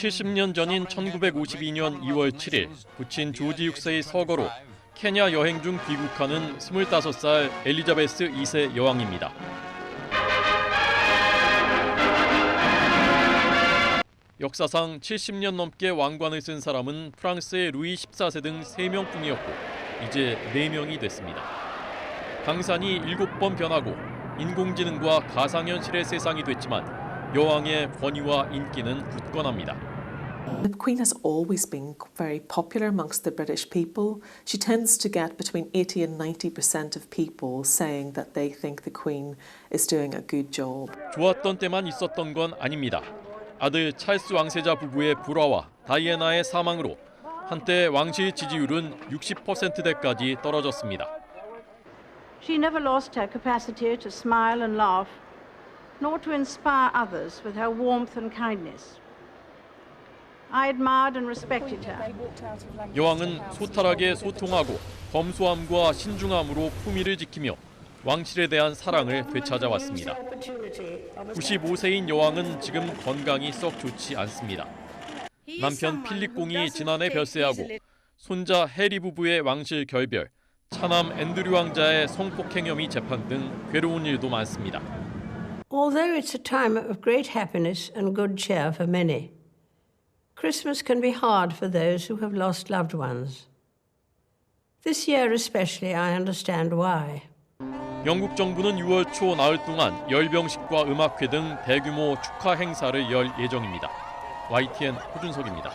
70년 전인 1952년 2월 7일 부친 조지 6세의 서거로 케냐 여행 중 귀국하는 25살 엘리자베스 2세 여왕입니다. 역사상 70년 넘게 왕관을 쓴 사람은 프랑스의 루이 14세 등 3명뿐이었고 이제 4명이 됐습니다. 강산이 7번 변하고 인공지능과 가상현실의 세상이 됐지만 여왕의 권위와 인기는 굳건합니다. The Queen has always been very popular amongst the British people. She tends to get between 80 and 90% of people saying that they think the Queen is doing a good job. 좋았던 때만 있었던 건 아닙니다. 아들 찰스 왕세자 부부의 불화와 다이애나의 사망으로 한때 왕실 지지율은 60%대까지 떨어졌습니다. She never lost her capacity to smile and laugh, nor to inspire others with her warmth and kindness. I admired and respected her. 여왕은 소탈하게 소통하고 검소함과 신중함으로 품위를 지키며 왕실에 대한 사랑을 되찾아왔습니다. 95세인 여왕은 지금 건강이 썩 좋지 않습니다. 남편 필립 공이 지난해 별세하고 손자 해리 부부의 왕실 결별, 차남 앤드류 왕자의 성폭행 혐의 재판 등 괴로운 일도 많습니다. Although it's a time of great happiness and good cheer for many, Christmas can be hard for those who have lost loved ones. This year especially, I understand why. 영국 정부는 6월 초 나흘 동안 열병식과 음악회 등 대규모 축하 행사를 열 예정입니다. YTN 호준석입니다.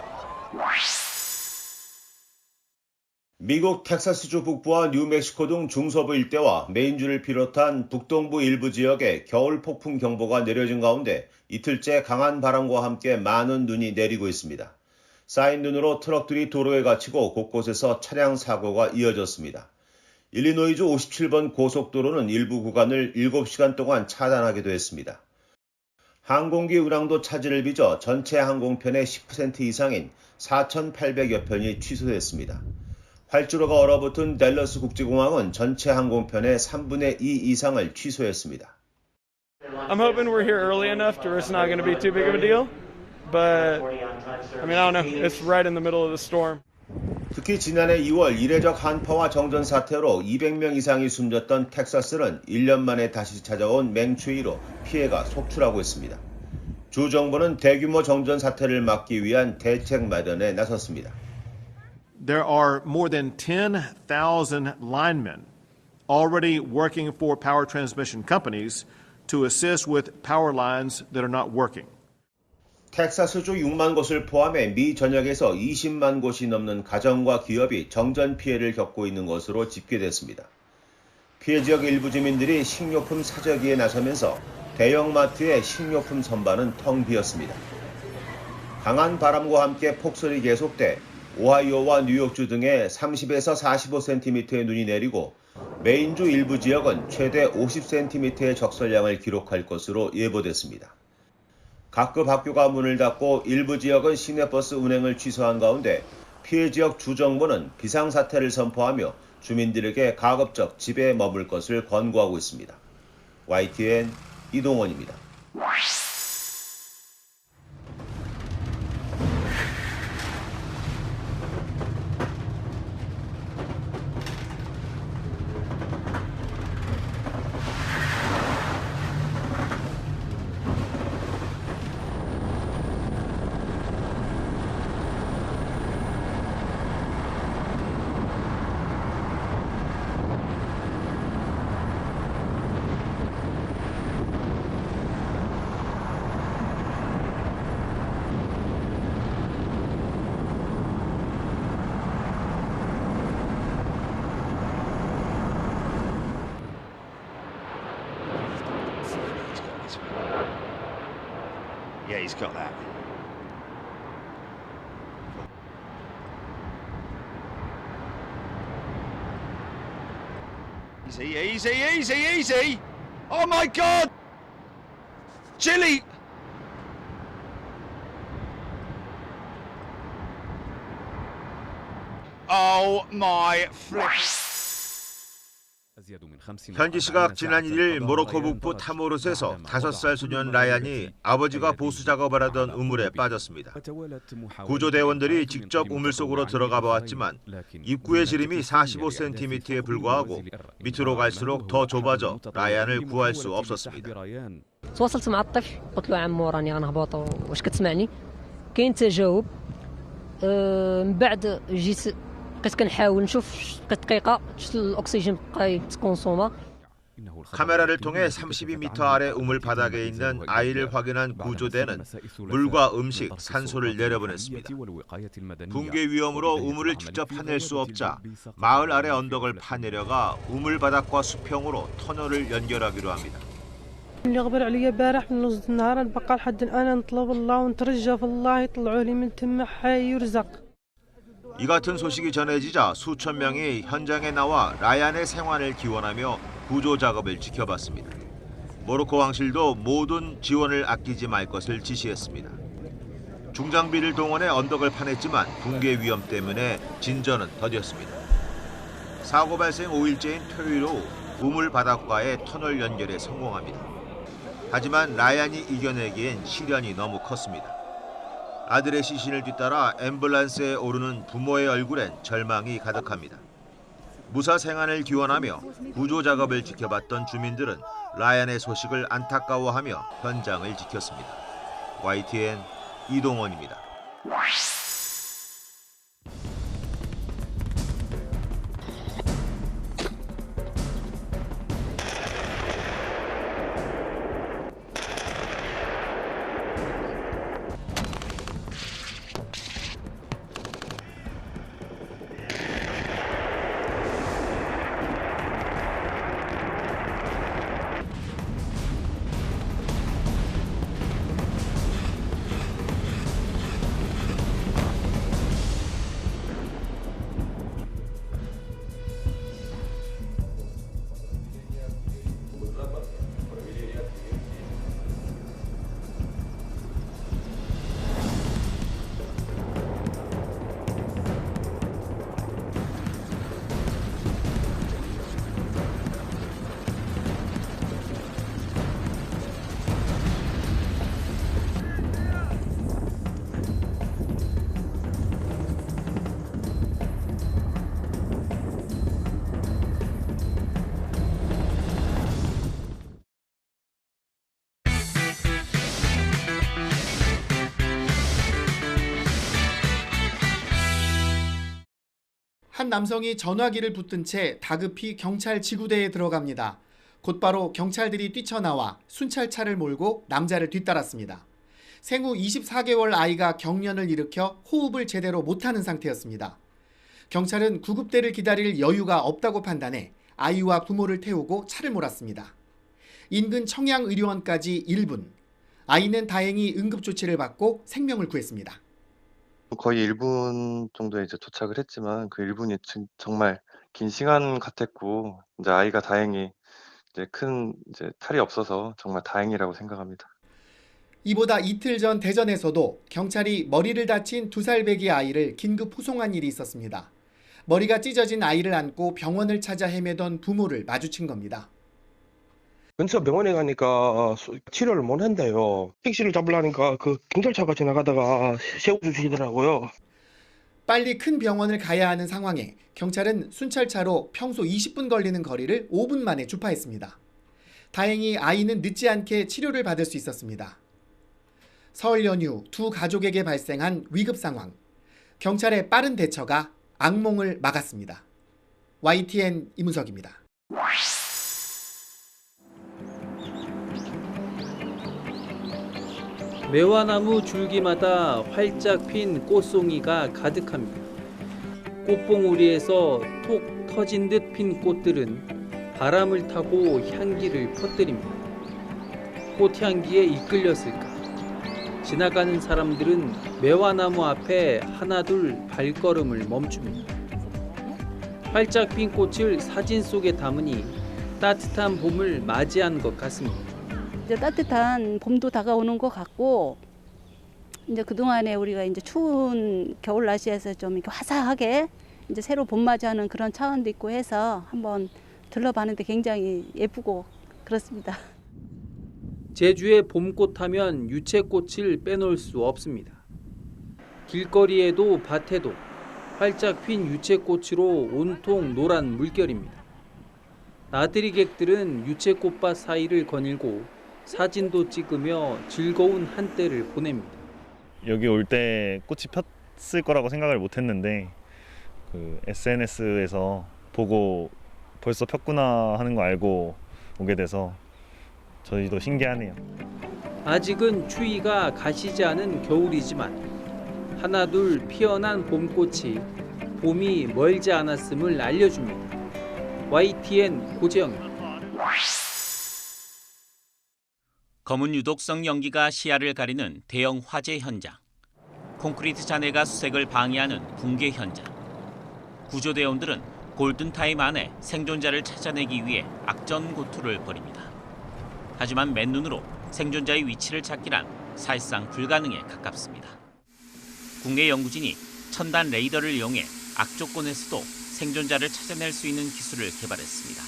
미국 텍사스주 북부와 뉴멕시코 등 중서부 일대와 메인주를 비롯한 북동부 일부 지역에 겨울 폭풍 경보가 내려진 가운데 이틀째 강한 바람과 함께 많은 눈이 내리고 있습니다. 쌓인 눈으로 트럭들이 도로에 갇히고 곳곳에서 차량 사고가 이어졌습니다. 일리노이주 57번 고속도로는 일부 구간을 7시간 동안 차단하기도 했습니다. 항공기 운항도 차질을 빚어 전체 항공편의 10% 이상인 4,800여 편이 취소됐습니다. 활주로가 얼어붙은 댈러스 국제공항은 전체 항공편의 3분의 2 이상을 취소했습니다. I'm hoping we're here early enough to where it's not going to be too big of a deal. But I mean, I don't know. It's right in the middle of the storm. 특히 지난해 2월 이례적 한파와 정전 사태로 200명 이상이 숨졌던 텍사스는 1년 만에 다시 찾아온 맹추위로 피해가 속출하고 있습니다. 주 정부는 대규모 정전 사태를 막기 위한 대책 마련에 나섰습니다. There are more than 10,000 linemen already working for power transmission companies to assist with power lines that are not working. 텍사스주 6만 곳을 포함해 미 전역에서 20만 곳이 넘는 가정과 기업이 정전 피해를 겪고 있는 것으로 집계됐습니다. 피해 지역 일부 주민들이 식료품 사재기에 나서면서 대형마트의 식료품 선반은 텅 비었습니다. 강한 바람과 함께 폭설이 계속돼 오하이오와 뉴욕주 등에 30에서 45cm의 눈이 내리고 메인주 일부 지역은 최대 50cm의 적설량을 기록할 것으로 예보됐습니다. 각급 학교가 문을 닫고 일부 지역은 시내버스 운행을 취소한 가운데 피해 지역 주정부는 비상사태를 선포하며 주민들에게 가급적 집에 머물 것을 권고하고 있습니다. YTN 이동원입니다. Yeah, he's got that. Easy, easy, easy, easy! Oh my God! Chili! Oh my flip! 현지 시각 지난 1일 모로코 북부 타모르스에서 5살 소년 라얀이 아버지가 보수 작업을 하던 우물에 빠졌습니다. 구조대원들이 직접 우물 속으로 들어가 보았지만 입구의 지름이 45cm에 불과하고 밑으로 갈수록 더 좁아져 라얀을 구할 수 없었습니다. تواصلت مع الطفل قلت له عمو راني غنهبط واش كتسمعني كاين تجاوب من بعد جيت بقيت كنحاول نشوف بقيت دقيقه شفت الاكسجين بقى يتكونسوما. 카메라를 통해 32m 아래 우물 바닥에 있는 아이를 확인한 구조대는 물과 음식, 산소를 내려보냈습니다. 붕괴 위험으로 우물을 직접 파낼 수 없자 마을 아래 언덕을 파내려가 우물 바닥과 수평으로 터널을 연결하기로 합니다. اللي غبر عليا البارح من نص النهار نبقى لحد الان نطلب الله ونترجى في الله يطلعوا لي من تما حي يرزق. 이 같은 소식이 전해지자 수천 명이 현장에 나와 라얀의 생환을 기원하며 구조 작업을 지켜봤습니다. 모로코 왕실도 모든 지원을 아끼지 말 것을 지시했습니다. 중장비를 동원해 언덕을 파냈지만 붕괴 위험 때문에 진전은 더뎠습니다. 사고 발생 5일째인 토요일 오후 우물 바닥과의 터널 연결에 성공합니다. 하지만 라얀이 이겨내기엔 시련이 너무 컸습니다. 아들의 시신을 뒤따라 앰뷸런스에 오르는 부모의 얼굴엔 절망이 가득합니다. 무사 생환을 기원하며 구조 작업을 지켜봤던 주민들은 라얀의 소식을 안타까워하며 현장을 지켰습니다. YTN 이동원입니다. 한 남성이 전화기를 붙든 채 다급히 경찰 지구대에 들어갑니다. 곧바로 경찰들이 뛰쳐나와 순찰차를 몰고 남자를 뒤따랐습니다. 생후 24개월 아이가 경련을 일으켜 호흡을 제대로 못하는 상태였습니다. 경찰은 구급대를 기다릴 여유가 없다고 판단해 아이와 부모를 태우고 차를 몰았습니다. 인근 청양의료원까지 1분. 아이는 다행히 응급조치를 받고 생명을 구했습니다. 거의 1분 정도에 이제 도착을 했지만 그 1분이 정말 긴 시간 같았고 이제 아이가 다행히 이제 큰 탈이 없어서 정말 다행이라고 생각합니다. 이보다 이틀 전 대전에서도 경찰이 머리를 다친 2살배기 아이를 긴급 후송한 일이 있었습니다. 머리가 찢어진 아이를 안고 병원을 찾아 헤매던 부모를 마주친 겁니다. 근처 병원에 가니까 치료를 못 한대요. 택시를 잡으려니까 그 경찰차가 지나가다가 세워주시더라고요. 빨리 큰 병원을 가야 하는 상황에 경찰은 순찰차로 평소 20분 걸리는 거리를 5분 만에 주파했습니다. 다행히 아이는 늦지 않게 치료를 받을 수 있었습니다. 설 연휴 두 가족에게 발생한 위급 상황. 경찰의 빠른 대처가 악몽을 막았습니다. YTN 이문석입니다. 매화나무 줄기마다 활짝 핀 꽃송이가 가득합니다. 꽃봉우리에서 톡 터진 듯 핀 꽃들은 바람을 타고 향기를 퍼뜨립니다. 꽃향기에 이끌렸을까? 지나가는 사람들은 매화나무 앞에 하나둘 발걸음을 멈춥니다. 활짝 핀 꽃을 사진 속에 담으니 따뜻한 봄을 맞이한 것 같습니다. 이제 따뜻한 봄도 다가오는 것 같고, 이제 그동안에 우리가 이제 추운 겨울 날씨에서 좀 이렇게 화사하게 이제 새로 봄 맞이하는 그런 차원도 있고 해서 한번 둘러봤는데 굉장히 예쁘고 그렇습니다. 제주의 봄꽃 하면 유채꽃을 빼놓을 수 없습니다. 길거리에도 밭에도 활짝 핀 유채꽃으로 온통 노란 물결입니다. 나들이 객들은 유채꽃밭 사이를 거닐고 사진도 찍으며 즐거운 한때를 보냅니다. 여기 올 때 꽃이 폈을 거라고 생각을 못 했는데 SNS에서 보고 벌써 폈구나 하는 거 알고 오게 돼서 저희도 신기하네요. 아직은 추위가 가시지 않은 겨울이지만 하나둘 피어난 봄꽃이 봄이 멀지 않았음을 알려줍니다. YTN 고재영입니다. 검은 유독성 연기가 시야를 가리는 대형 화재 현장. 콘크리트 잔해가 수색을 방해하는 붕괴 현장. 구조대원들은 골든타임 안에 생존자를 찾아내기 위해 악전고투를 벌입니다. 하지만 맨눈으로 생존자의 위치를 찾기란 사실상 불가능에 가깝습니다. 국내 연구진이 첨단 레이더를 이용해 악조건에서도 생존자를 찾아낼 수 있는 기술을 개발했습니다.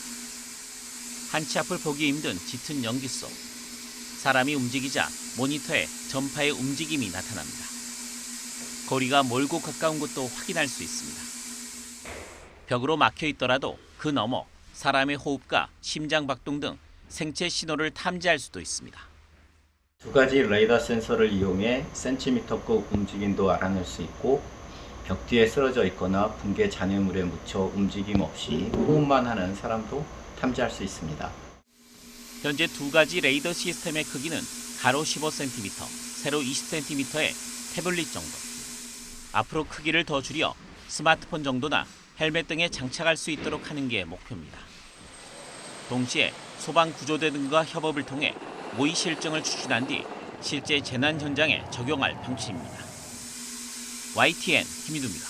한치 앞을 보기 힘든 짙은 연기 속 사람이 움직이자 모니터에 전파의 움직임이 나타납니다. 거리가 멀고 가까운 것도 확인할 수 있습니다. 벽으로 막혀 있더라도 그 너머 사람의 호흡과 심장 박동 등 생체 신호를 탐지할 수도 있습니다. 두 가지 레이더 센서를 이용해 센티미터급 움직임도 알아낼 수 있고 벽 뒤에 쓰러져 있거나 붕괴 잔해물에 묻혀 움직임 없이 호흡만 하는 사람도 탐지할 수 있습니다. 현재 두 가지 레이더 시스템의 크기는 가로 15cm, 세로 20cm의 태블릿 정도. 앞으로 크기를 더 줄여 스마트폰 정도나 헬멧 등에 장착할 수 있도록 하는 게 목표입니다. 동시에 소방구조대 등과 협업을 통해 모의 실증을 추진한 뒤 실제 재난 현장에 적용할 방침입니다. YTN 김희두입니다.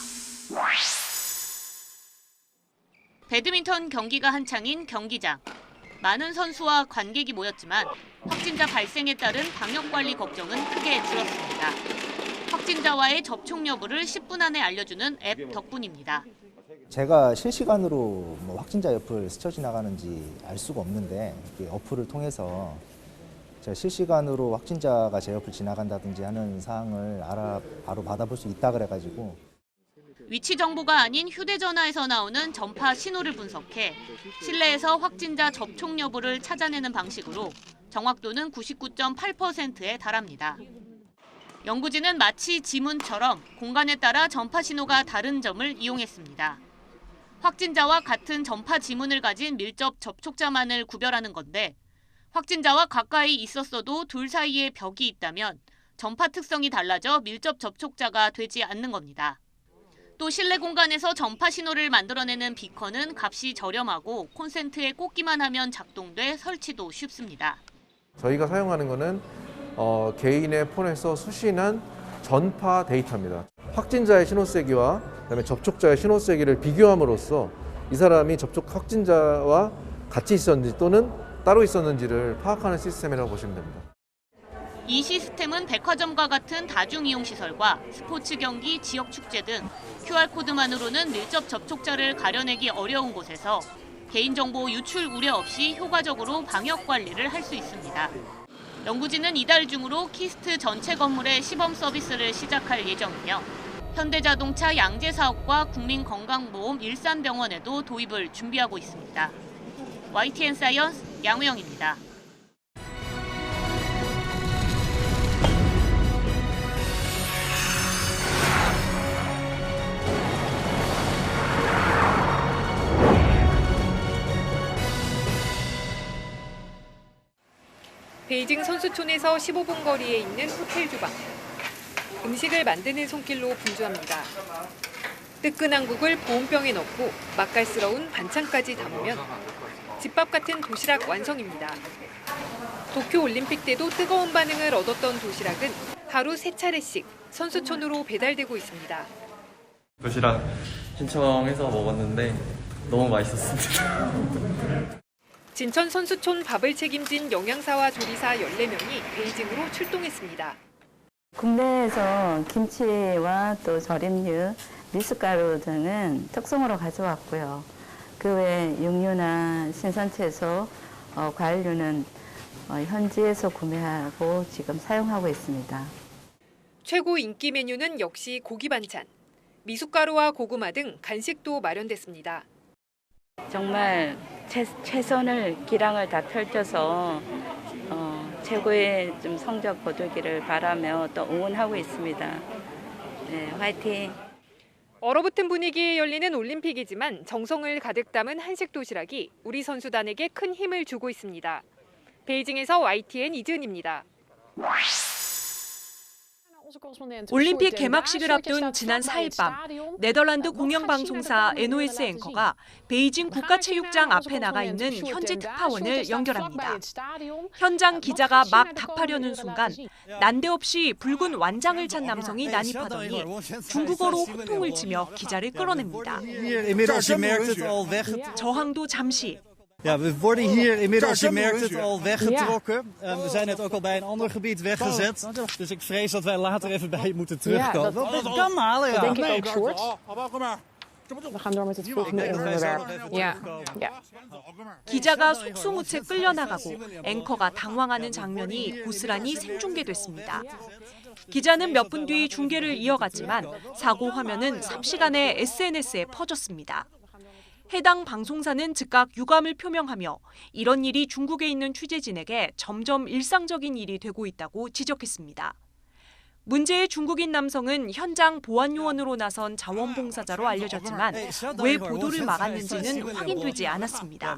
배드민턴 경기가 한창인 경기장. 많은 선수와 관객이 모였지만 확진자 발생에 따른 방역관리 걱정은 크게 줄었습니다. 확진자와의 접촉 여부를 10분 안에 알려주는 앱 덕분입니다. 제가 실시간으로 확진자 옆을 스쳐 지나가는지 알 수가 없는데 어플을 통해서 제가 실시간으로 확진자가 제 옆을 지나간다든지 하는 사항을 바로 받아볼 수 있다 그래가지고 위치 정보가 아닌 휴대전화에서 나오는 전파 신호를 분석해 실내에서 확진자 접촉 여부를 찾아내는 방식으로 정확도는 99.8%에 달합니다. 연구진은 마치 지문처럼 공간에 따라 전파 신호가 다른 점을 이용했습니다. 확진자와 같은 전파 지문을 가진 밀접 접촉자만을 구별하는 건데 확진자와 가까이 있었어도 둘 사이에 벽이 있다면 전파 특성이 달라져 밀접 접촉자가 되지 않는 겁니다. 또 실내 공간에서 전파 신호를 만들어내는 비컨은 값이 저렴하고 콘센트에 꽂기만 하면 작동돼 설치도 쉽습니다. 저희가 사용하는 것은 개인의 폰에서 수신한 전파 데이터입니다. 확진자의 신호세기와 그다음에 접촉자의 신호세기를 비교함으로써 이 사람이 확진자와 같이 있었는지 또는 따로 있었는지를 파악하는 시스템이라고 보시면 됩니다. 이 시스템은 백화점과 같은 다중이용시설과 스포츠 경기, 지역축제 등 QR코드만으로는 밀접 접촉자를 가려내기 어려운 곳에서 개인정보 유출 우려 없이 효과적으로 방역 관리를 할 수 있습니다. 연구진은 이달 중으로 키스트 전체 건물에 시범 서비스를 시작할 예정이며 현대자동차 양재사업과 국민건강보험 일산병원에도 도입을 준비하고 있습니다. YTN 사이언스 양우영입니다. 베이징 선수촌에서 15분 거리에 있는 호텔 주방. 음식을 만드는 손길로 분주합니다. 뜨끈한 국을 보온병에 넣고 맛깔스러운 반찬까지 담으면 집밥 같은 도시락 완성입니다. 도쿄올림픽 때도 뜨거운 반응을 얻었던 도시락은 하루 3차례씩 선수촌으로 배달되고 있습니다. 도시락 신청해서 먹었는데 너무 맛있었습니다. 진천 선수촌 밥을 책임진 영양사와 조리사 14명이 베이징으로 출동했습니다. 국내에서 김치와 또 절임류, 미숫가루 등은 특송으로 가져왔고요. 그 외 육류나 신선채소, 과일류는 현지에서 구매하고 지금 사용하고 있습니다. 최고 인기 메뉴는 역시 고기 반찬. 미숫가루와 고구마 등 간식도 마련됐습니다. 정말 최선을 기량을 다 펼쳐서 최고의 좀 성적 거두기를 바라며 또 응원하고 있습니다. 네, 화이팅! 얼어붙은 분위기에 열리는 올림픽이지만 정성을 가득 담은 한식 도시락이 우리 선수단에게 큰 힘을 주고 있습니다. 베이징에서 YTN 이지은입니다. 올림픽 개막식을 앞둔 지난 4일 밤 네덜란드 공영방송사 NOS 앵커가 베이징 국가체육장 앞에 나가 있는 현지 특파원을 연결합니다. 현장 기자가 막 답하려는 순간 난데없이 붉은 완장을 찬 남성이 난입하더니 중국어로 호통을 치며 기자를 끌어냅니다. 저항도 잠시. Ja, we worden hier inmiddels, je merkt het, al weggetrokken. We zijn net ook al bij een ander gebied weggezet. Dus ik vrees dat wij later even bij je moeten terugkomen. Dat kan halen, ja. Dat denk ik ook, Sjoerd. We gaan door met het volgende onderwerp. Ja. 기자가 속수무채 끌려나가고 앵커가 당황하는 장면이 고스란히 생중계됐습니다. 기자는 몇 분 뒤 중계를 이어갔지만 사고 화면은 삽시간에 SNS에 퍼졌습니다. 해당 방송사는 즉각 유감을 표명하며 이런 일이 중국에 있는 취재진에게 점점 일상적인 일이 되고 있다고 지적했습니다. 문제의 중국인 남성은 현장 보안요원으로 나선 자원봉사자로 알려졌지만 왜 보도를 막았는지는 확인되지 않았습니다.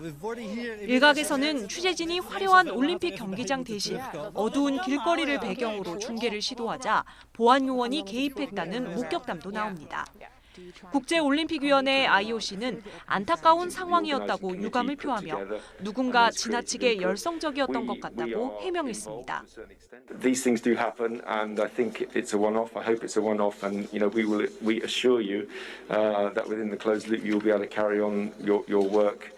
일각에서는 취재진이 화려한 올림픽 경기장 대신 어두운 길거리를 배경으로 중계를 시도하자 보안요원이 개입했다는 목격담도 나옵니다. 국제올림픽위원회 IOC는 안타까운 상황이었다고 유감을 표하며 누군가 지나치게 열성적이었던 것 같다고 해명했습니다. These things do happen, and I think it's a one-off. I hope it's a one-off, and we assure you that within the closed loop you will be able to carry on your work.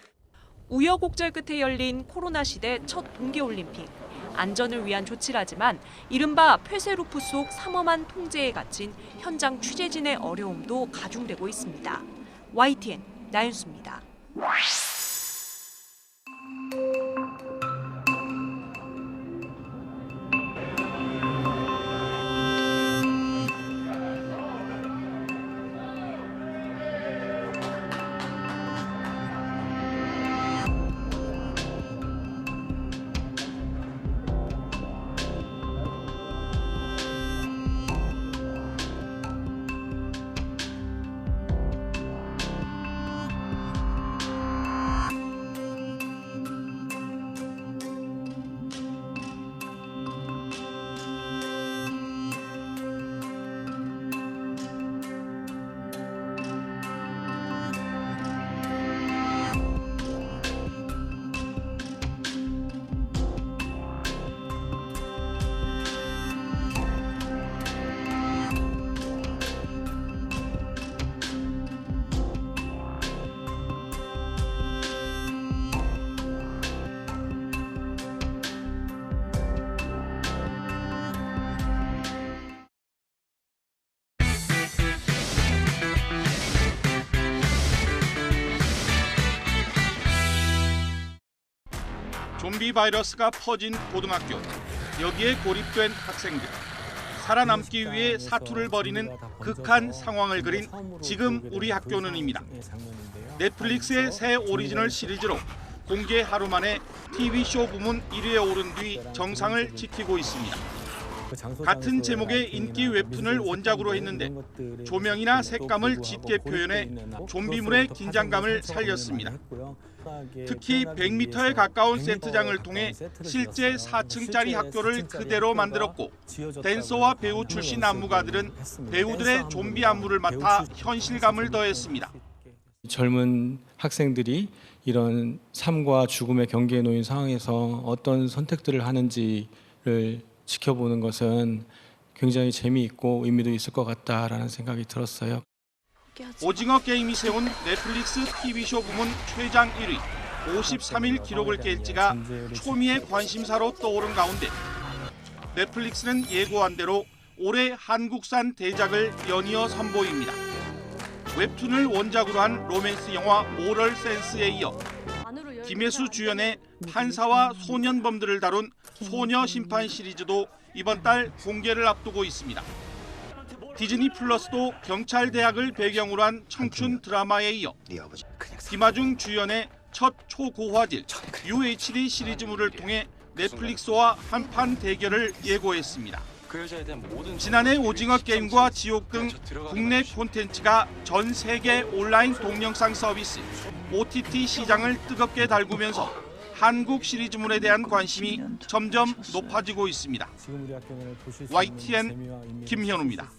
우여곡절 끝에 열린 코로나 시대 첫 동계올림픽. 안전을 위한 조치라지만 이른바 폐쇄루프 속 삼엄한 통제에 갇힌 현장 취재진의 어려움도 가중되고 있습니다. YTN 나윤수입니다. 좀비 바이러스가 퍼진 고등학교, 여기에 고립된 학생들, 살아남기 위해 사투를 벌이는 극한 상황을 그린 지금 우리 학교는입니다. 넷플릭스의 새 오리지널 시리즈로 공개 하루 만에 TV쇼 부문 1위에 오른 뒤 정상을 지키고 있습니다. 같은 제목의 인기 웹툰을 원작으로 했는데 조명이나 색감을 짙게 표현해 좀비물의 긴장감을 살렸습니다. 특히 100m에 가까운 세트장을 통해 실제 4층짜리 학교를 그대로 만들었고 댄서와 배우 출신 안무가들은 배우들의 좀비 안무를 맡아 현실감을 더했습니다. 젊은 학생들이 이런 삶과 죽음의 경계에 놓인 상황에서 어떤 선택들을 하는지를 지켜보는 것은 굉장히 재미있고 의미도 있을 것 같다라는 생각이 들었어요. 오징어 게임이 세운 넷플릭스 TV쇼 부문 최장 1위, 53일 기록을 깰지가 초미의 관심사로 떠오른 가운데 넷플릭스는 예고한 대로 올해 한국산 대작을 연이어 선보입니다. 웹툰을 원작으로 한 로맨스 영화 모럴 센스에 이어 김혜수 주연의 판사와 소년범들을 다룬 소녀 심판 시리즈도 이번 달 공개를 앞두고 있습니다. 디즈니 플러스도 경찰대학을 배경으로 한 청춘 드라마에 이어 김하중 주연의 첫 초고화질 UHD 시리즈물을 통해 넷플릭스와 한판 대결을 예고했습니다. 지난해 오징어 게임과 지옥 등 국내 콘텐츠가 전 세계 온라인 동영상 서비스 OTT 시장을 뜨겁게 달구면서 한국 시리즈물에 대한 관심이 점점 높아지고 있습니다. YTN 김현우입니다.